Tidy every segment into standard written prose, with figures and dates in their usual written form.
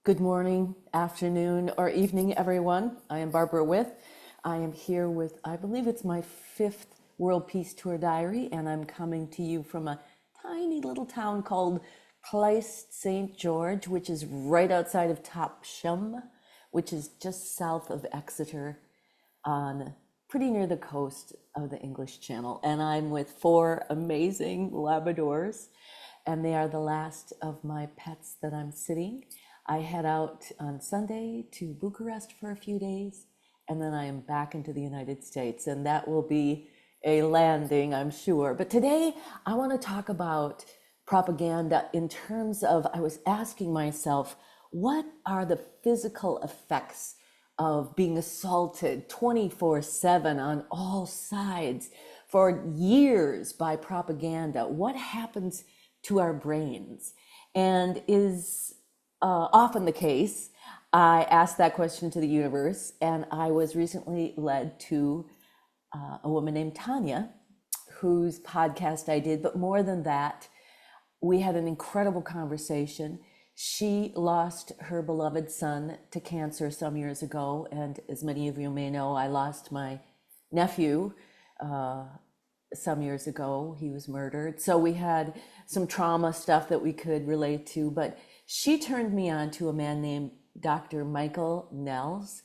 Good morning, afternoon, or evening, everyone. I am Barbara With. I am here with, I believe it's my fifth World Peace Tour diary, and I'm coming to you from a tiny little town called Kleist St. George, which is right outside of Topsham, which is just south of Exeter, on pretty near the coast of the English Channel. And I'm with four amazing Labradors, and they are the last of my pets that I'm sitting. I head out on Sunday to Bucharest for a few days, and then I am back into the United States, and that will be a landing, I'm sure. But today I want to talk about propaganda in terms of, I was asking myself, what are the physical effects of being assaulted 24/7 on all sides for years by propaganda? What happens to our brains? And is often the case. I asked that question to the universe, and I was recently led to a woman named Tanya, whose podcast I did. But more than that, we had an incredible conversation. She lost her beloved son to cancer some years ago, and as many of you may know, I lost my nephew some years ago. He was murdered. So we had some trauma stuff that we could relate to, but she turned me on to a man named Dr. Michael Nehls,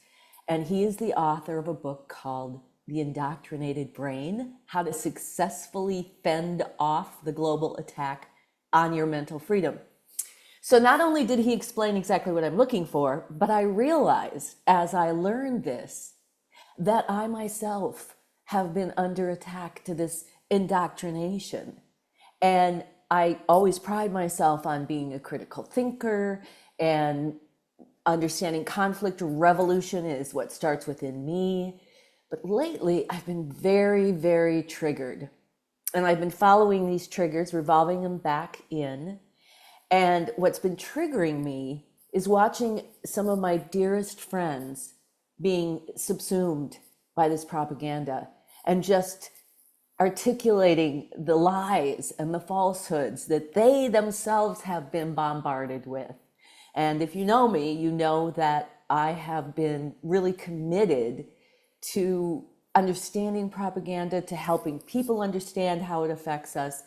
and he is the author of a book called The Indoctrinated Brain: How to Successfully Fend Off the Global Attack on Your Mental Freedom. So not only did he explain exactly what I'm looking for, but I realized as I learned this, that I myself have been under attack to this indoctrination. And I always pride myself on being a critical thinker and understanding conflict revolution is what starts within me. But lately, I've been very, very triggered. And I've been following these triggers, revolving them back in. And what's been triggering me is watching some of my dearest friends being subsumed by this propaganda and just articulating the lies and the falsehoods that they themselves have been bombarded with. And if you know me, you know that I have been really committed to understanding propaganda, to helping people understand how it affects us.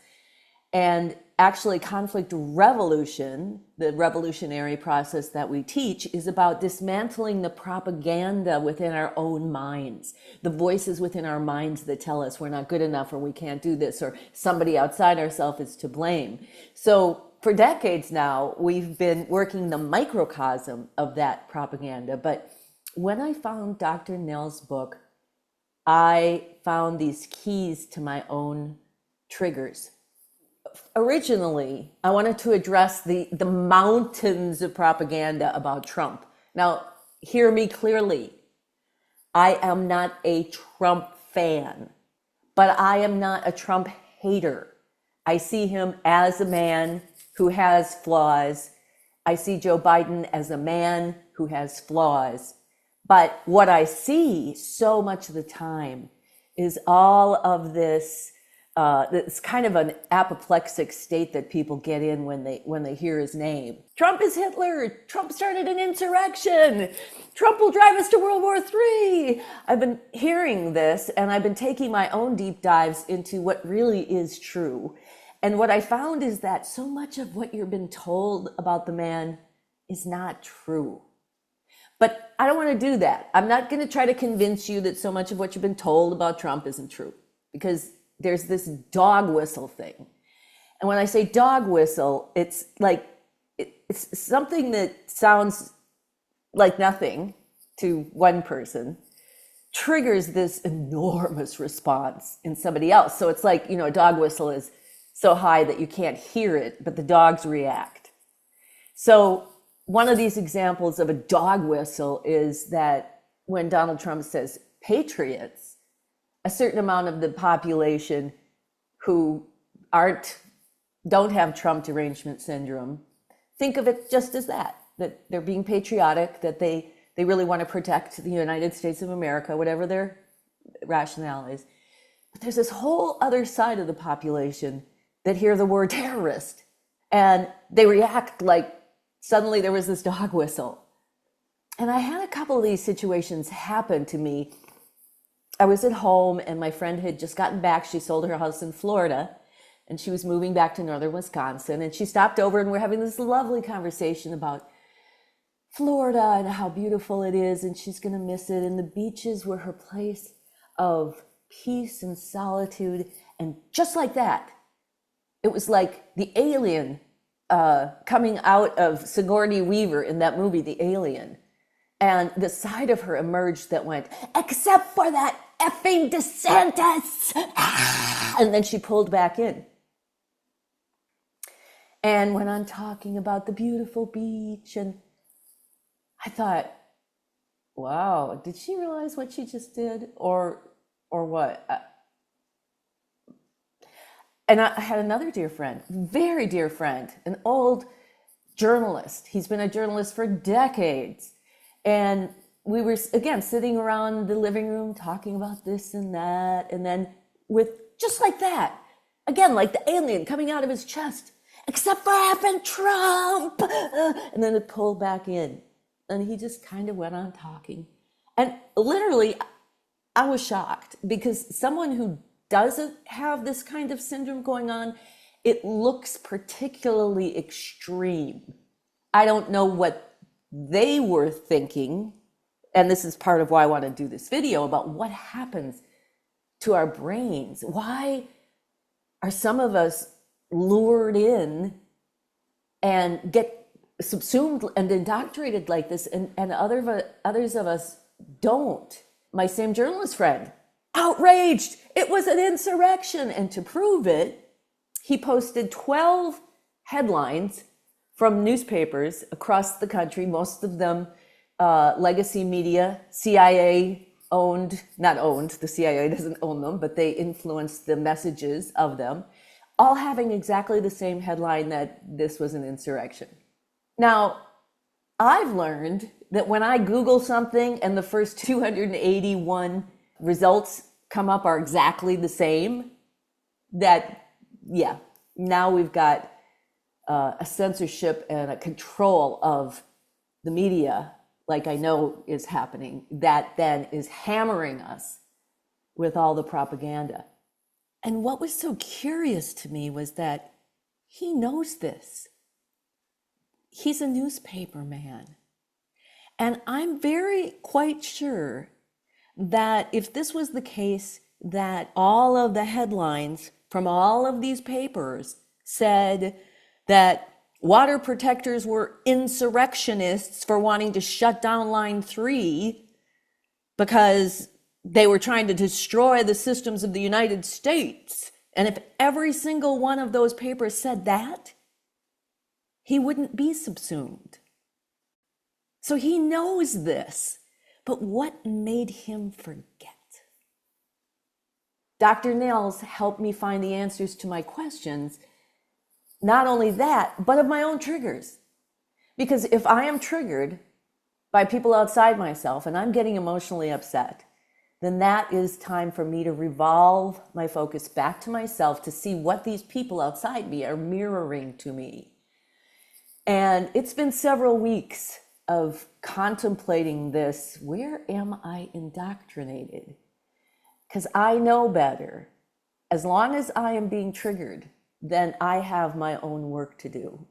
And actually, conflict revolution, the revolutionary process that we teach, is about dismantling the propaganda within our own minds, the voices within our minds that tell us we're not good enough, or we can't do this, or somebody outside ourselves is to blame. So for decades now, we've been working the microcosm of that propaganda. But when I found Dr. Nehls' book, I found these keys to my own triggers. Originally, I wanted to address the mountains of propaganda about Trump. Now, hear me clearly. I am not a Trump fan, but I am not a Trump hater. I see him as a man who has flaws. I see Joe Biden as a man who has flaws. But what I see so much of the time is all of this it's kind of an apoplectic state that people get in when they hear his name. Trump is Hitler. Trump started an insurrection. Trump will drive us to World War III. I've been hearing this, and I've been taking my own deep dives into what really is true. And what I found is that so much of what you've been told about the man is not true. But I don't want to do that. I'm not going to try to convince you that so much of what you've been told about Trump isn't true, because there's this dog whistle thing. And when I say dog whistle, it's like, it's something that sounds like nothing to one person, triggers this enormous response in somebody else. So it's like, a dog whistle is so high that you can't hear it, but the dogs react. So one of these examples of a dog whistle is that when Donald Trump says patriots, a certain amount of the population who don't have Trump derangement syndrome think of it just as that they're being patriotic, that they really want to protect the United States of America, whatever their rationale is. But there's this whole other side of the population that hear the word terrorist, and they react like suddenly there was this dog whistle. And I had a couple of these situations happen to me. I was at home and my friend had just gotten back. She sold her house in Florida and she was moving back to northern Wisconsin. And she stopped over and we're having this lovely conversation about Florida and how beautiful it is. And she's going to miss it. And the beaches were her place of peace and solitude. And just like that, it was like the alien coming out of Sigourney Weaver in that movie, The Alien. And the side of her emerged that went, except for that effing DeSantis. And then she pulled back in and went on talking about the beautiful beach. And I thought, wow, did she realize what she just did? Or what? And I had another dear friend, very dear friend, an old journalist. He's been a journalist for decades. And we were, again, sitting around the living room talking about this and that. And then with, just like that, again, like the alien coming out of his chest, except for effing Trump. And then it pulled back in. And he just kind of went on talking. And literally, I was shocked because someone who doesn't have this kind of syndrome going on, it looks particularly extreme. I don't know what they were thinking, and this is part of why I want to do this video about what happens to our brains. Why are some of us lured in and get subsumed and indoctrinated like this, and others of us don't? My same journalist friend, outraged, it was an insurrection. And to prove it, he posted 12 headlines from newspapers across the country, most of them legacy media, CIA owned, not owned, the CIA doesn't own them, but they influenced the messages of them, all having exactly the same headline, that this was an insurrection. Now, I've learned that when I Google something and the first 281 results come up are exactly the same, that, yeah, now we've got a censorship and a control of the media, like I know is happening, that then is hammering us with all the propaganda. And what was so curious to me was that he knows this. He's a newspaper man. And I'm quite sure that if this was the case, that all of the headlines from all of these papers said that water protectors were insurrectionists for wanting to shut down Line 3 because they were trying to destroy the systems of the United States. And if every single one of those papers said that, he wouldn't be subsumed. So he knows this, but what made him forget? Dr. Nehls helped me find the answers to my questions. Not only that, but of my own triggers. Because if I am triggered by people outside myself and I'm getting emotionally upset, then that is time for me to revolve my focus back to myself to see what these people outside me are mirroring to me. And it's been several weeks of contemplating this. Where am I indoctrinated? Because I know better. As long as I am being triggered, then I have my own work to do.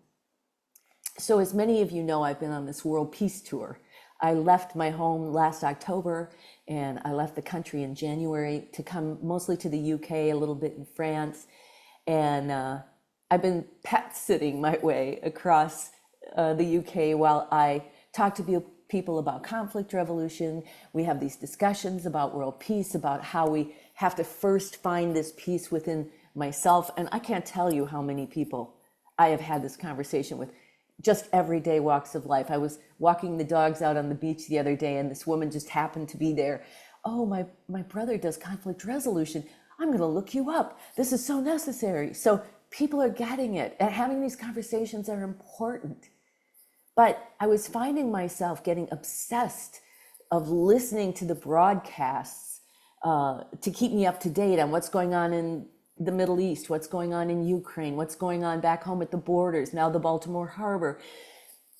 So as many of you know, I've been on this world peace tour. I left my home last October and I left the country in January to come mostly to the UK, a little bit in France. And I've been pet sitting my way across the UK while I talk to people about conflict revolution. We have these discussions about world peace, about how we have to first find this peace within myself. And I can't tell you how many people I have had this conversation with, just everyday walks of life. I was walking the dogs out on the beach the other day and this woman just happened to be there. Oh, my brother does conflict resolution. I'm going to look you up. This is so necessary. So people are getting it, and having these conversations are important. But I was finding myself getting obsessed of listening to the broadcasts to keep me up to date on what's going on in the Middle East, what's going on in Ukraine, what's going on back home at the borders, now the Baltimore Harbor.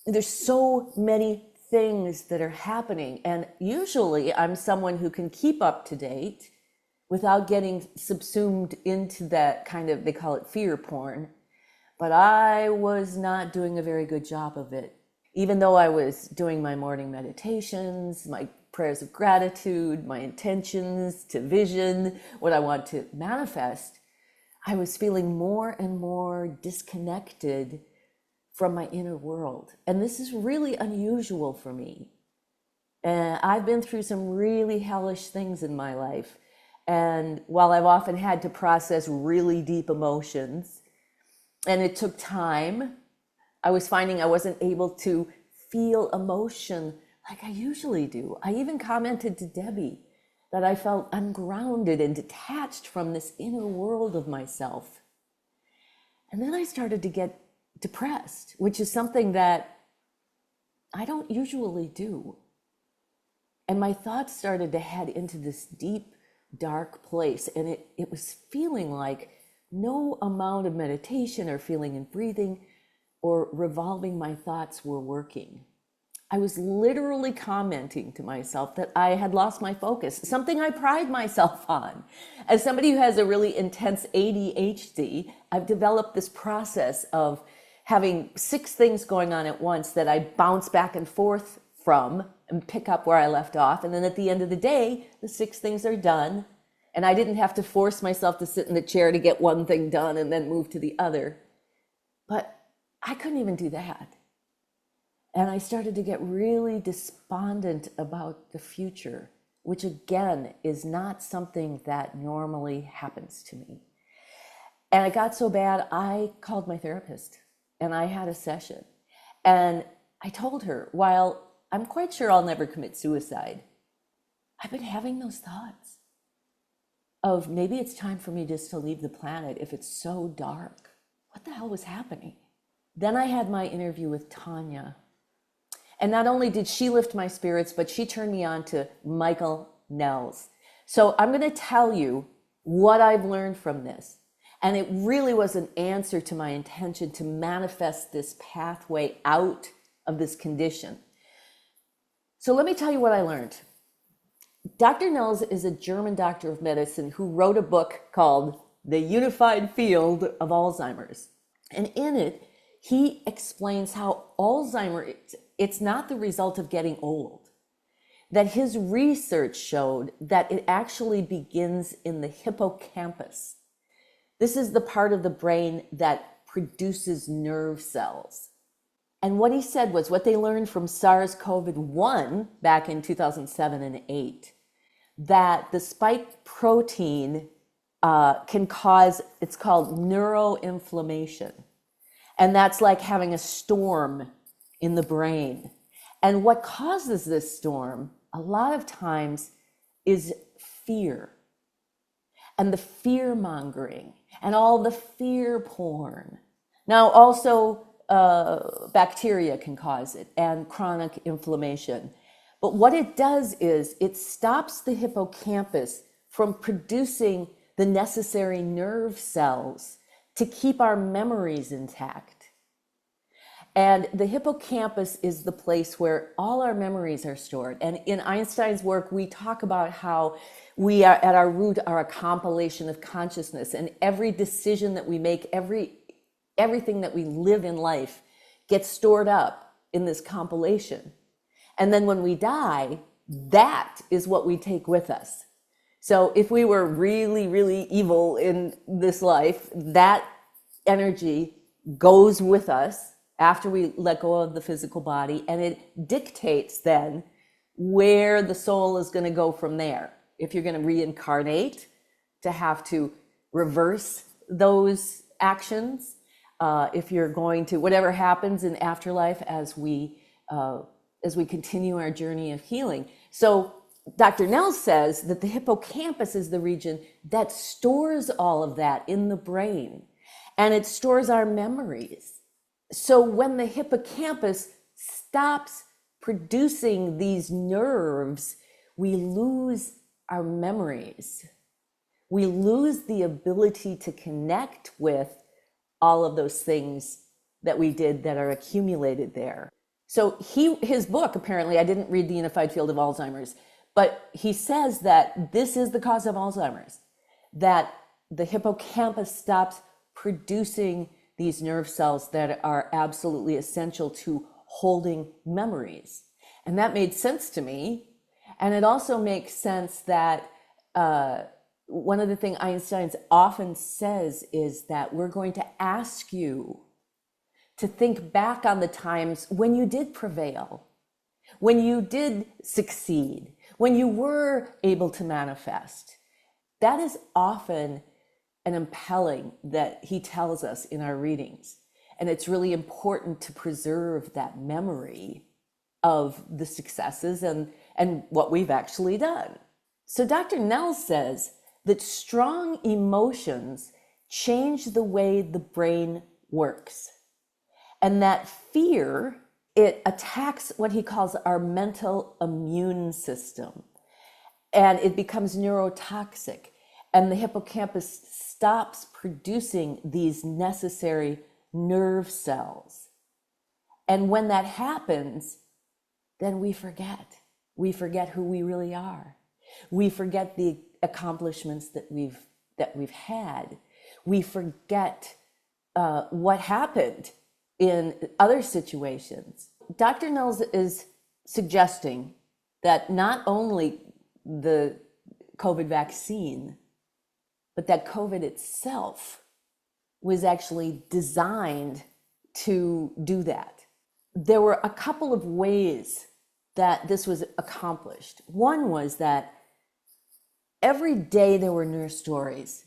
there's so many things that are happening. And usually I'm someone who can keep up to date without getting subsumed into that kind of, they call it fear porn. But I was not doing a very good job of it. Even though I was doing my morning meditations, my prayers of gratitude, my intentions to vision, what I want to manifest, I was feeling more and more disconnected from my inner world. And this is really unusual for me. And I've been through some really hellish things in my life. And while I've often had to process really deep emotions, and it took time, I was finding I wasn't able to feel emotion like I usually do. I even commented to Debbie that I felt ungrounded and detached from this inner world of myself. And then I started to get depressed, which is something that I don't usually do. And my thoughts started to head into this deep, dark place. And it was feeling like no amount of meditation or feeling and breathing or revolving my thoughts were working. I was literally commenting to myself that I had lost my focus, something I pride myself on. As somebody who has a really intense ADHD, I've developed this process of having 6 things going on at once that I bounce back and forth from and pick up where I left off. And then at the end of the day, the 6 things are done. And I didn't have to force myself to sit in the chair to get one thing done and then move to the other. But I couldn't even do that. And I started to get really despondent about the future, which again is not something that normally happens to me. And it got so bad, I called my therapist and I had a session. And I told her, while I'm quite sure I'll never commit suicide, I've been having those thoughts of maybe it's time for me just to leave the planet if it's so dark. What the hell was happening? Then I had my interview with Tanya. And not only did she lift my spirits, but she turned me on to Nehls. So I'm going to tell you what I've learned from this. And it really was an answer to my intention to manifest this pathway out of this condition. So let me tell you what I learned. Dr. Nehls is a German doctor of medicine who wrote a book called The Unified Field of Alzheimer's. And in it, he explains how Alzheimer's, it's not the result of getting old. That his research showed that it actually begins in the hippocampus. This is the part of the brain that produces nerve cells. And what he said was what they learned from SARS-CoV-1 back in 2007 and 8, that the spike protein can cause, it's called neuroinflammation. And that's like having a storm in the brain. And what causes this storm, a lot of times, is fear. And the fear mongering and all the fear porn. Now, also, bacteria can cause it and chronic inflammation. But what it does is it stops the hippocampus from producing the necessary nerve cells to keep our memories intact. And the hippocampus is the place where all our memories are stored. And in Einstein's work, we talk about how we are at our root are a compilation of consciousness, and every decision that we make, everything that we live in life gets stored up in this compilation. And then when we die, that is what we take with us. So if we were really, really evil in this life, that energy goes with us after we let go of the physical body, and it dictates then where the soul is going to go from there. If you're going to reincarnate, to have to reverse those actions, if you're going to, whatever happens in afterlife as we continue our journey of healing. So Dr. Nehls says that the hippocampus is the region that stores all of that in the brain, and it stores our memories. So when the hippocampus stops producing these nerves, we lose our memories. We lose the ability to connect with all of those things that we did that are accumulated there. So his book, apparently, I didn't read The Unified Field of Alzheimer's, but he says that this is the cause of Alzheimer's, that the hippocampus stops producing these nerve cells that are absolutely essential to holding memories. And that made sense to me. And it also makes sense that one of the things Einstein often says is that we're going to ask you to think back on the times when you did prevail, when you did succeed, when you were able to manifest. That is often an impelling that he tells us in our readings. And it's really important to preserve that memory of the successes and what we've actually done. So Dr. Nehls says that strong emotions change the way the brain works. And that fear, it attacks what he calls our mental immune system. And it becomes neurotoxic. And the hippocampus stops producing these necessary nerve cells. And when that happens, then we forget. We forget who we really are. We forget the accomplishments that we've had. We forget what happened in other situations. Dr. Nehls is suggesting that not only the COVID vaccine, but that COVID itself was actually designed to do that. There were a couple of ways that this was accomplished. One was that every day there were new stories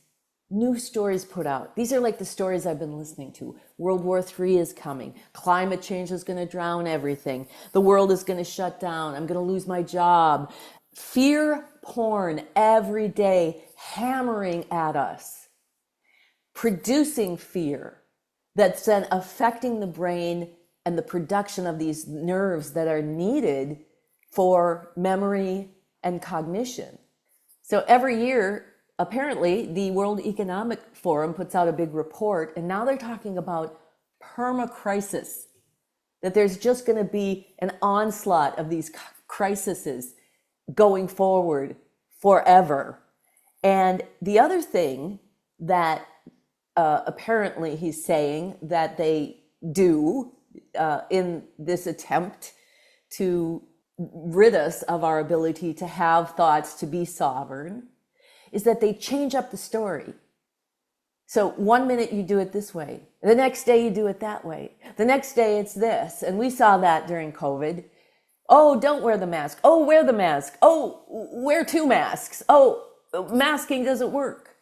put out. These are like the stories I've been listening to. World War III is coming. Climate change is going to drown everything. The world is going to shut down. I'm going to lose my job. Fear porn every day hammering at us, producing fear that's then affecting the brain and the production of these nerves that are needed for memory and cognition. So every year, apparently, the World Economic Forum puts out a big report, and now they're talking about perma-crisis, that there's just going to be an onslaught of these crises going forward forever. And the other thing that apparently he's saying that they do in this attempt to rid us of our ability to have thoughts, to be sovereign, is that they change up the story. So one minute you do it this way, the next day you do it that way, the next day it's this. And we saw that during COVID. Oh, don't wear the mask. Oh, wear the mask. Oh, wear 2 masks. Oh, masking doesn't work.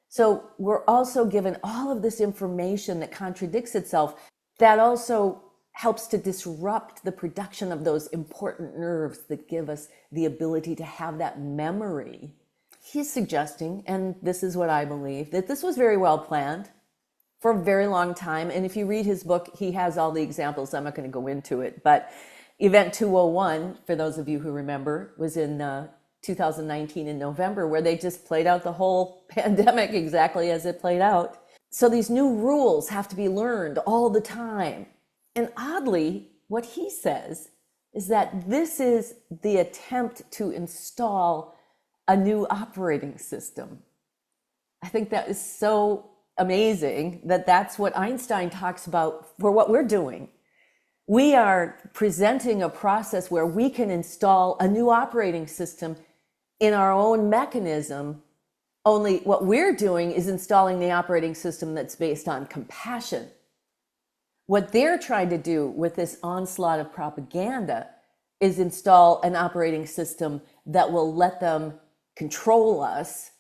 So we're also given all of this information that contradicts itself. That also helps to disrupt the production of those important nerves that give us the ability to have that memory. He's suggesting, and this is what I believe, that this was very well planned for a very long time. And if you read his book, he has all the examples. I'm not going to go into it, but Event 201, for those of you who remember, was in 2019 in November, where they just played out the whole pandemic exactly as it played out. So these new rules have to be learned all the time. And oddly, what he says is that this is the attempt to install a new operating system. I think that is so amazing that that's what Einstein talks about for what we're doing. We are presenting a process where we can install a new operating system in our own mechanism. Only what we're doing is installing the operating system that's based on compassion. What they're trying to do with this onslaught of propaganda is install an operating system that will let them control us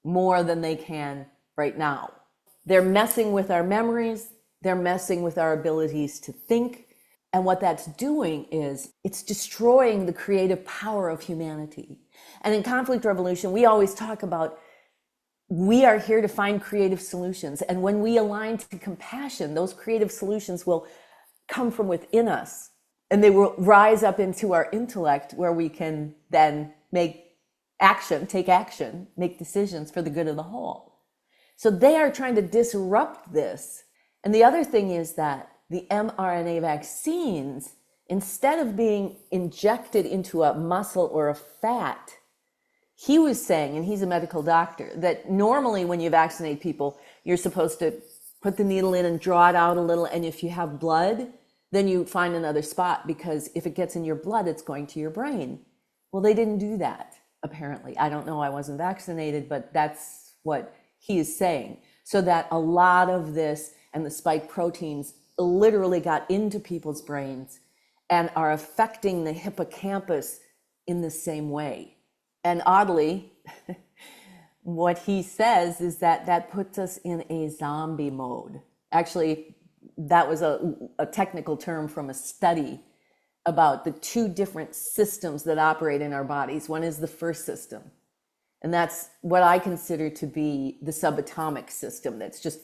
more than they can right now. They're messing with our memories. They're messing with our abilities to think. And what that's doing is it's destroying the creative power of humanity. And in Conflict Revolution, we always talk about we are here to find creative solutions. And when we align to compassion, those creative solutions will come from within us. And they will rise up into our intellect, where we can then take action, make decisions for the good of the whole. So they are trying to disrupt this. And the other thing is that the mRNA vaccines instead of being injected into a muscle or a fat, he was saying, and he's a medical doctor, that normally when you vaccinate people, you're supposed to put the needle in and draw it out a little. And if you have blood, then you find another spot, because if it gets in your blood, it's going to your brain. Well, they didn't do that, apparently. I don't know, I wasn't vaccinated, but that's what he is saying. So that a lot of this and the spike proteins literally got into people's brains and are affecting the hippocampus in the same way. And oddly, what he says is that that puts us in a zombie mode. Actually, that was a technical term from a study about the two different systems that operate in our bodies. One is the first system, and that's what I consider to be the subatomic system. That's just,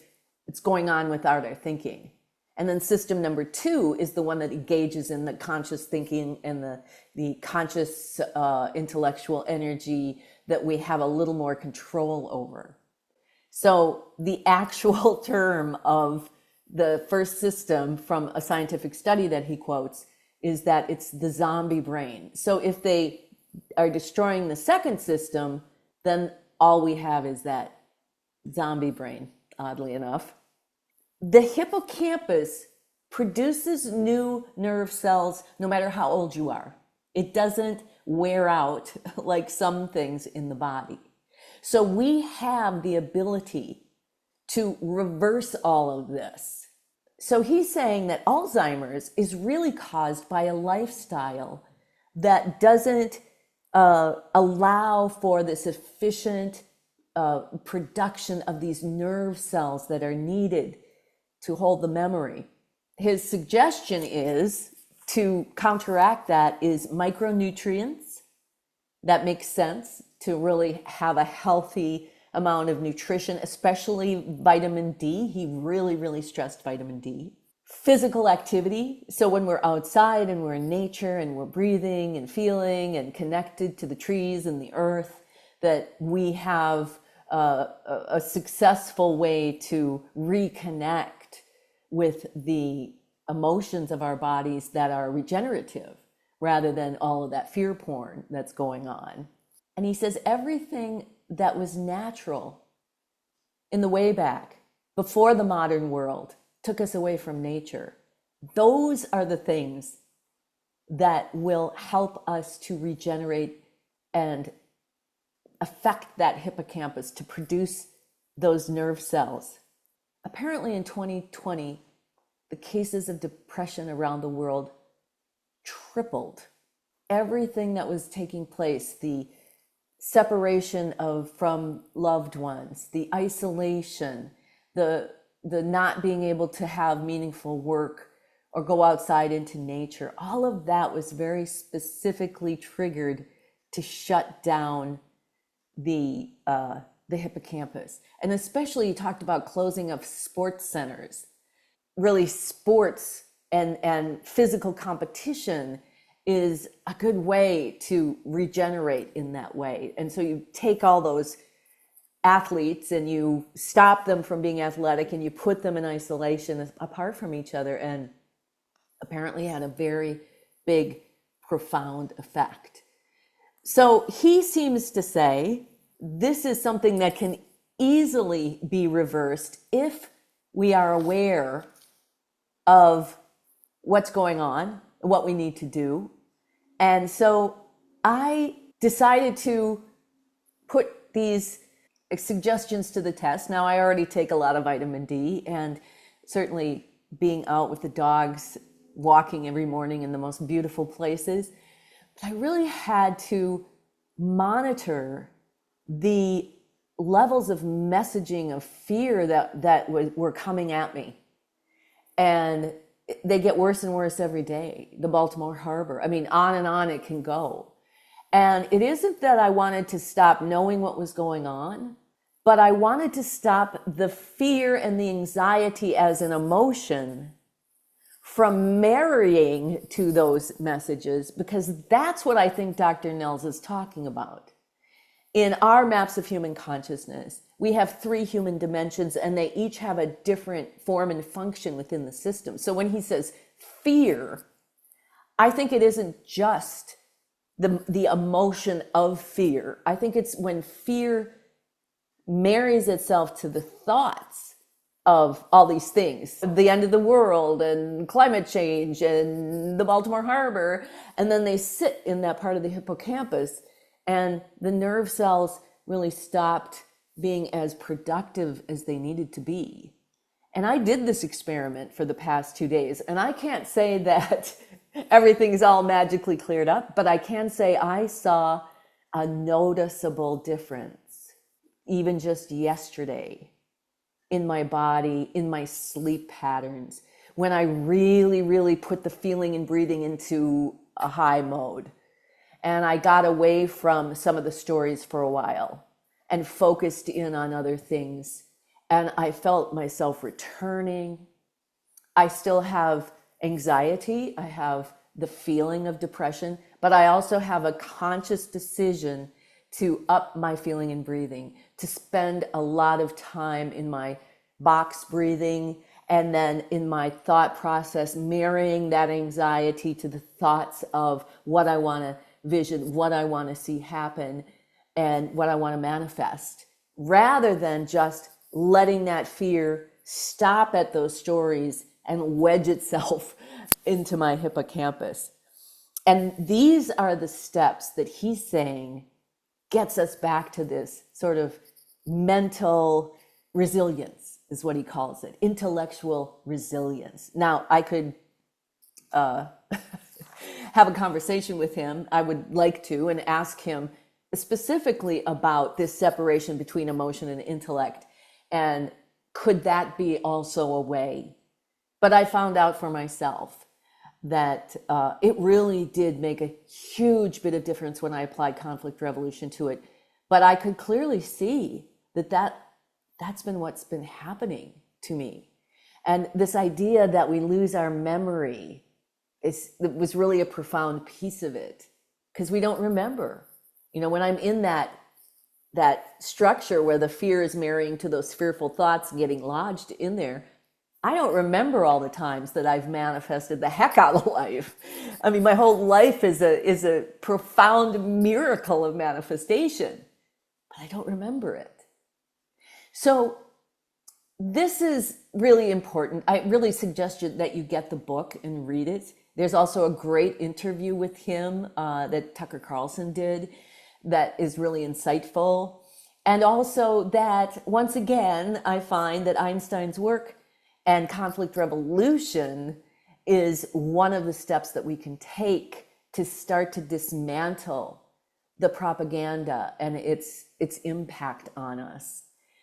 it's going on without our thinking. And then system number two is the one that engages in the conscious thinking and the conscious intellectual energy that we have a little more control over. So the actual term of the first system from a scientific study that he quotes is that it's the zombie brain. So if they are destroying the second system, then all we have is that zombie brain, oddly enough. The hippocampus produces new nerve cells no matter how old you are. It doesn't wear out like some things in the body. So we have the ability to reverse all of this. So he's saying that Alzheimer's is really caused by a lifestyle that doesn't allow for this efficient production of these nerve cells that are needed to hold the memory. His suggestion is to counteract that is micronutrients. That makes sense, to really have a healthy amount of nutrition, especially vitamin D. He really, really stressed vitamin D. Physical activity. So when we're outside and we're in nature and we're breathing and feeling and connected to the trees and the earth, that we have a successful way to reconnect with the emotions of our bodies that are regenerative, rather than all of that fear porn that's going on. And he says everything that was natural in the way back, before the modern world took us away from nature, those are the things that will help us to regenerate and affect that hippocampus to produce those nerve cells. Apparently in 2020, the cases of depression around the world tripled. Everything that was taking place, the separation from loved ones, the isolation, the not being able to have meaningful work or go outside into nature, all of that was very specifically triggered to shut down the hippocampus. And especially you talked about closing of sports centers. Really, sports and physical competition is a good way to regenerate in that way. And so you take all those athletes and you stop them from being athletic and you put them in isolation apart from each other, and apparently had a very big, profound effect. So he seems to say this is something that can easily be reversed if we are aware of what's going on, what we need to do. And so I decided to put these suggestions to the test. Now, I already take a lot of vitamin D, and certainly being out with the dogs, walking every morning in the most beautiful places. But I really had to monitor the levels of messaging of fear that were coming at me. And they get worse and worse every day. The Baltimore Harbor, I mean, on and on it can go. And it isn't that I wanted to stop knowing what was going on, but I wanted to stop the fear and the anxiety as an emotion from marrying to those messages, because that's what I think Dr. Nehls is talking about. In our maps of human consciousness, we have 3 human dimensions, and they each have a different form and function within the system. So when he says fear, I think it isn't just the emotion of fear. I think it's when fear marries itself to the thoughts of all these things, the end of the world and climate change and the Baltimore Harbor, and then they sit in that part of the hippocampus, and the nerve cells really stopped being as productive as they needed to be. And I did this experiment for the past 2 days, and I can't say that everything's all magically cleared up, but I can say I saw a noticeable difference, even just yesterday, in my body, in my sleep patterns, when I really, really put the feeling and breathing into a high mode. And I got away from some of the stories for a while and focused in on other things. And I felt myself returning. I still have anxiety. I have the feeling of depression, but I also have a conscious decision to up my feeling and breathing, to spend a lot of time in my box breathing, and then in my thought process, marrying that anxiety to the thoughts of what I want to vision, what I want to see happen, and what I want to manifest, rather than just letting that fear stop at those stories and wedge itself into my hippocampus. And these are the steps that he's saying gets us back to this sort of mental resilience, is what he calls it, intellectual resilience. Now, I could have a conversation with him. I would like to, and ask him specifically about this separation between emotion and intellect, and could that be also a way? But I found out for myself that it really did make a huge bit of difference when I applied Conflict Revolution to it. But I could clearly see that's been what's been happening to me. And this idea that we lose our memory was really a profound piece of it, because we don't remember. You know, when I'm in that structure where the fear is marrying to those fearful thoughts and getting lodged in there, I don't remember all the times that I've manifested the heck out of life. I mean, my whole life is a profound miracle of manifestation, but I don't remember it. So this is really important. I really suggest that you get the book and read it. There's also a great interview with him that Tucker Carlson did that is really insightful. And also that, once again, I find that Einstein's work and Conflict Revolution is one of the steps that we can take to start to dismantle the propaganda and its impact on us.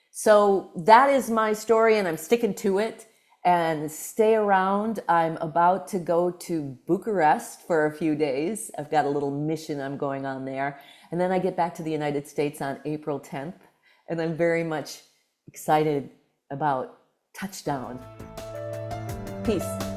So that is my story, and I'm sticking to it. And stay around. I'm about to go to Bucharest for a few days. I've got a little mission I'm going on there. And then I get back to the United States on April 10th. And I'm very much excited about touchdown. Peace.